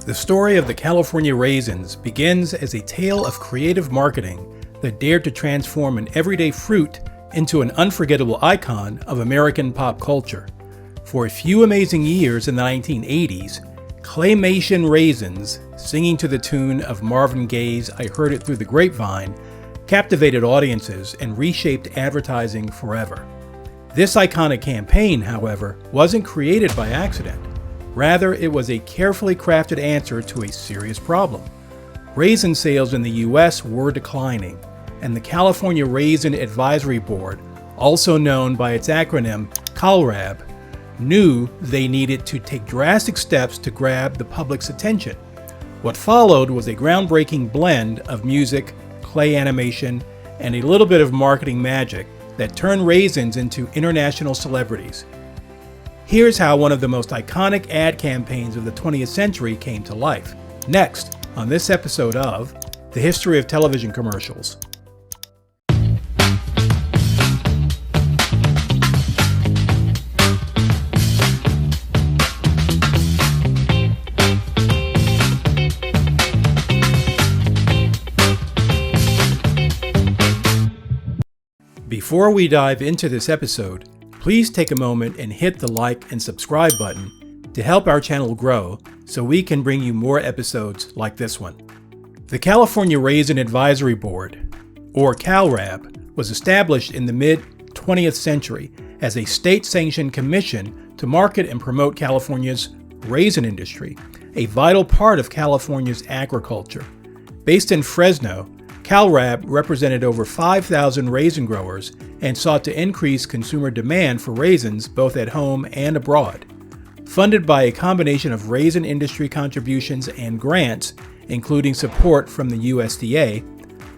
The story of the California Raisins begins as a tale of creative marketing that dared to transform an everyday fruit into an unforgettable icon of American pop culture. For a few amazing years in the 1980s, Claymation Raisins, singing to the tune of Marvin Gaye's "I Heard It Through the Grapevine," captivated audiences and reshaped advertising forever. This iconic campaign, however, wasn't created by accident. Rather, it was a carefully crafted answer to a serious problem. Raisin sales in the U.S. were declining, and the California Raisin Advisory Board, also known by its acronym CalRAB, knew they needed to take drastic steps to grab the public's attention. What followed was a groundbreaking blend of music, clay animation, and a little bit of marketing magic that turned raisins into international celebrities. Here's how one of the most iconic ad campaigns of the 20th century came to life. Next, on this episode of The History of Television Commercials. Before we dive into this episode, please take a moment and hit the like and subscribe button to help our channel grow so we can bring you more episodes like this one. The California Raisin Advisory Board, or CalRAB, was established in the mid-20th century as a state-sanctioned commission to market and promote California's raisin industry, a vital part of California's agriculture. Based in Fresno, CalRAB represented over 5,000 raisin growers and sought to increase consumer demand for raisins both at home and abroad. Funded by a combination of raisin industry contributions and grants, including support from the USDA,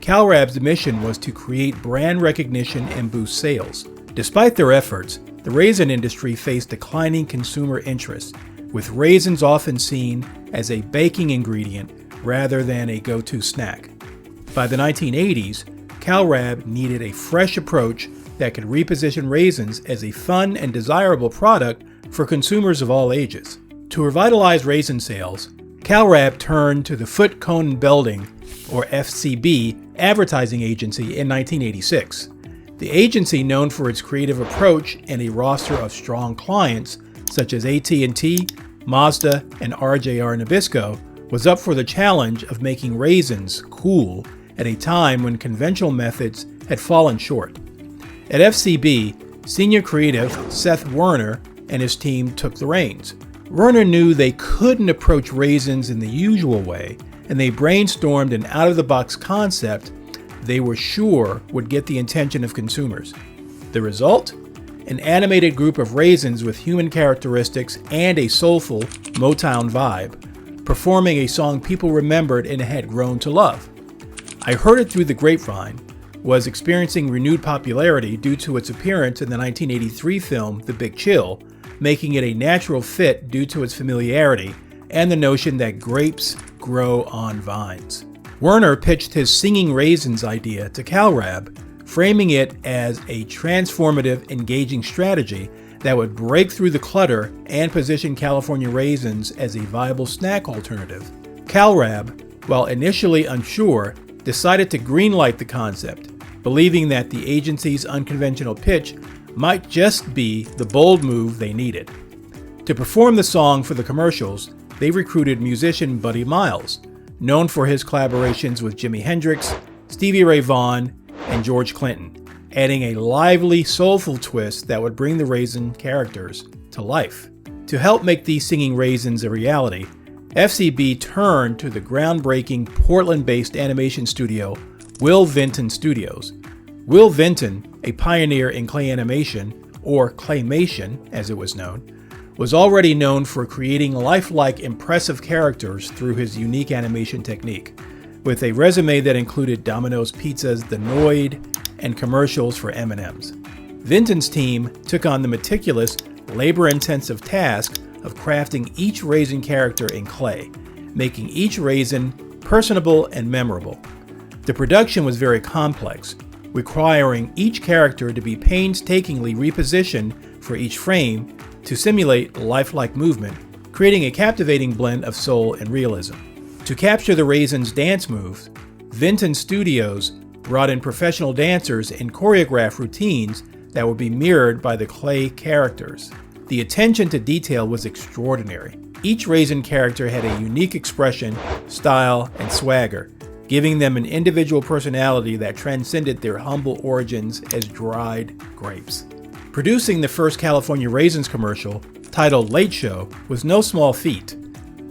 CalRAB's mission was to create brand recognition and boost sales. Despite their efforts, the raisin industry faced declining consumer interest, with raisins often seen as a baking ingredient rather than a go-to snack. By the 1980s, CalRAB needed a fresh approach that could reposition raisins as a fun and desirable product for consumers of all ages. To revitalize raisin sales, CalRAB turned to the Foot Cone Belding, or FCB, advertising agency in 1986. The agency, known for its creative approach and a roster of strong clients such as AT&T, Mazda, and RJR Nabisco, was up for the challenge of making raisins cool at a time when conventional methods had fallen short. At FCB, senior creative Seth Werner and his team took the reins. Werner knew they couldn't approach raisins in the usual way, and they brainstormed an out-of-the-box concept they were sure would get the attention of consumers. The result? An animated group of raisins with human characteristics and a soulful Motown vibe, performing a song people remembered and had grown to love. I Heard It Through the Grapevine was experiencing renewed popularity due to its appearance in the 1983 film The Big Chill, making it a natural fit due to its familiarity and the notion that grapes grow on vines. Werner pitched his Singing Raisins idea to CalRAB, framing it as a transformative, engaging strategy that would break through the clutter and position California raisins as a viable snack alternative. CalRAB, while initially unsure, decided to greenlight the concept, believing that the agency's unconventional pitch might just be the bold move they needed. To perform the song for the commercials, they recruited musician Buddy Miles, known for his collaborations with Jimi Hendrix, Stevie Ray Vaughan, and George Clinton, adding a lively, soulful twist that would bring the raisin characters to life. To help make these singing raisins a reality, FCB turned to the groundbreaking Portland-based animation studio Will Vinton Studios. Will Vinton, a pioneer in clay animation, or Claymation as it was known, was already known for creating lifelike, impressive characters through his unique animation technique, with a resume that included Domino's Pizza's The Noid and commercials for M&M's. Vinton's team took on the meticulous, labor-intensive task of crafting each raisin character in clay, making each raisin personable and memorable. The production was very complex, requiring each character to be painstakingly repositioned for each frame to simulate lifelike movement, creating a captivating blend of soul and realism. To capture the Raisins' dance moves, Vinton Studios brought in professional dancers and choreographed routines that would be mirrored by the clay characters. The attention to detail was extraordinary. Each Raisin character had a unique expression, style, and swagger, giving them an individual personality that transcended their humble origins as dried grapes. Producing the first California Raisins commercial, titled Late Show, was no small feat.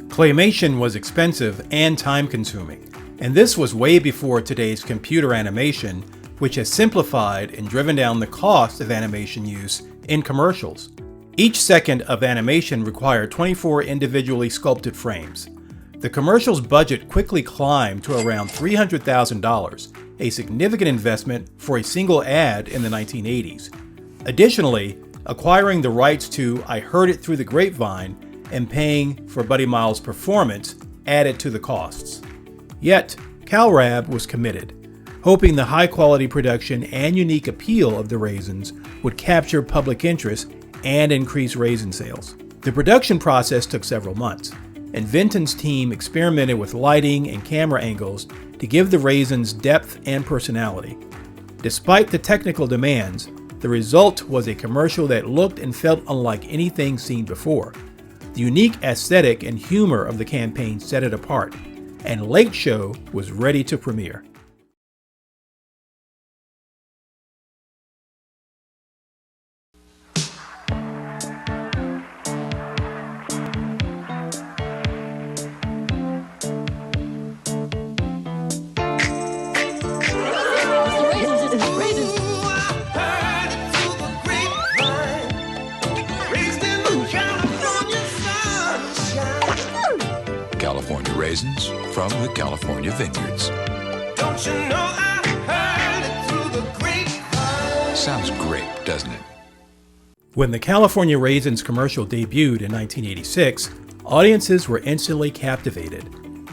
Claymation was expensive and time-consuming, and this was way before today's computer animation, which has simplified and driven down the cost of animation use in commercials. Each second of animation required 24 individually sculpted frames. The commercial's budget quickly climbed to around $300,000, a significant investment for a single ad in the 1980s. Additionally, acquiring the rights to I Heard It Through the Grapevine and paying for Buddy Miles' performance added to the costs. Yet, CalRab was committed, hoping the high-quality production and unique appeal of the Raisins would capture public interest and increase raisin sales. The production process took several months, and Vinton's team experimented with lighting and camera angles to give the Raisins depth and personality. Despite the technical demands, the result was a commercial that looked and felt unlike anything seen before. The unique aesthetic and humor of the campaign set it apart, and Late Show was ready to premiere. California Raisins from the California vineyards. Don't you know I heard it through the grapevine? Sounds great, doesn't it? When the California Raisins commercial debuted in 1986, audiences were instantly captivated.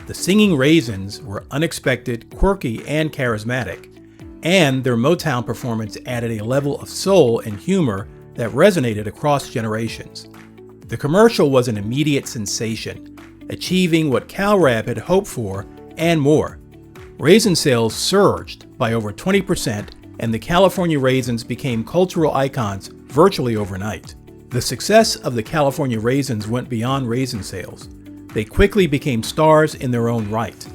The singing Raisins were unexpected, quirky, and charismatic, and their Motown performance added a level of soul and humor that resonated across generations. The commercial was an immediate sensation, achieving what CalRab had hoped for and more. Raisin sales surged by over 20%, and the California Raisins became cultural icons virtually overnight. The success of the California Raisins went beyond raisin sales. They quickly became stars in their own right,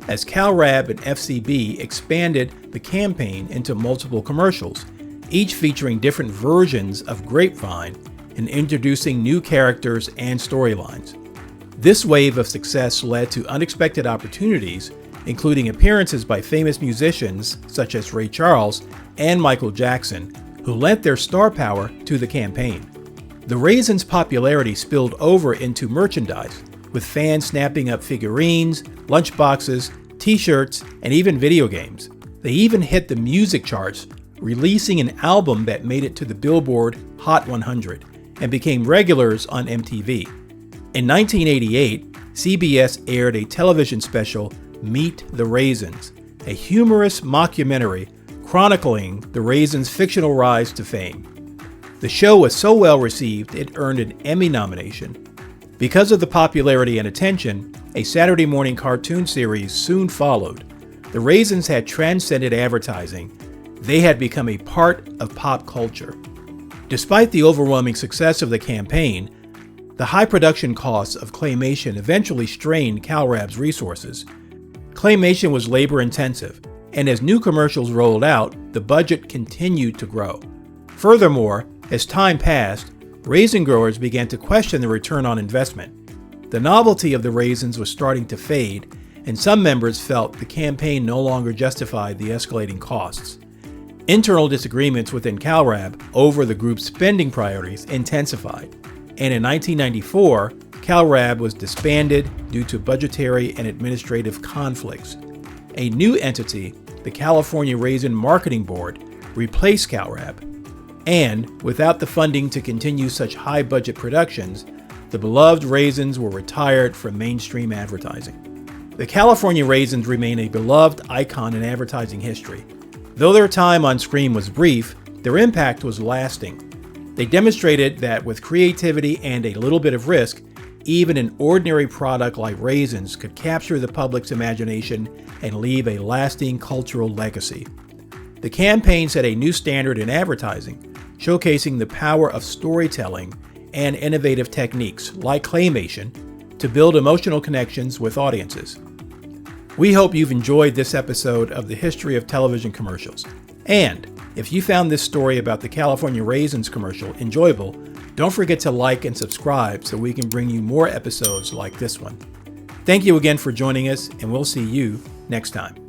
as CalRab and FCB expanded the campaign into multiple commercials, each featuring different versions of Grapevine and introducing new characters and storylines. This wave of success led to unexpected opportunities, including appearances by famous musicians such as Ray Charles and Michael Jackson, who lent their star power to the campaign. The Raisins' popularity spilled over into merchandise, with fans snapping up figurines, lunchboxes, t-shirts, and even video games. They even hit the music charts, releasing an album that made it to the Billboard Hot 100 and became regulars on MTV. In 1988, CBS aired a television special, Meet the Raisins, a humorous mockumentary chronicling the Raisins' fictional rise to fame. The show was so well received it earned an Emmy nomination. Because of the popularity and attention, a Saturday morning cartoon series soon followed. The Raisins had transcended advertising. They had become a part of pop culture. Despite the overwhelming success of the campaign, the high production costs of Claymation eventually strained CalRab's resources. Claymation was labor-intensive, and as new commercials rolled out, the budget continued to grow. Furthermore, as time passed, raisin growers began to question the return on investment. The novelty of the raisins was starting to fade, and some members felt the campaign no longer justified the escalating costs. Internal disagreements within CalRab over the group's spending priorities intensified, and in 1994, CalRab was disbanded due to budgetary and administrative conflicts. A new entity, the California Raisin Marketing Board, replaced CalRab, and without the funding to continue such high-budget productions, the beloved Raisins were retired from mainstream advertising. The California Raisins remain a beloved icon in advertising history. Though their time on screen was brief, their impact was lasting. They demonstrated that with creativity and a little bit of risk, even an ordinary product like raisins could capture the public's imagination and leave a lasting cultural legacy. The campaign set a new standard in advertising, showcasing the power of storytelling and innovative techniques like claymation to build emotional connections with audiences. We hope you've enjoyed this episode of the History of Television Commercials. And if you found this story about the California Raisins commercial enjoyable, don't forget to like and subscribe so we can bring you more episodes like this one. Thank you again for joining us, and we'll see you next time.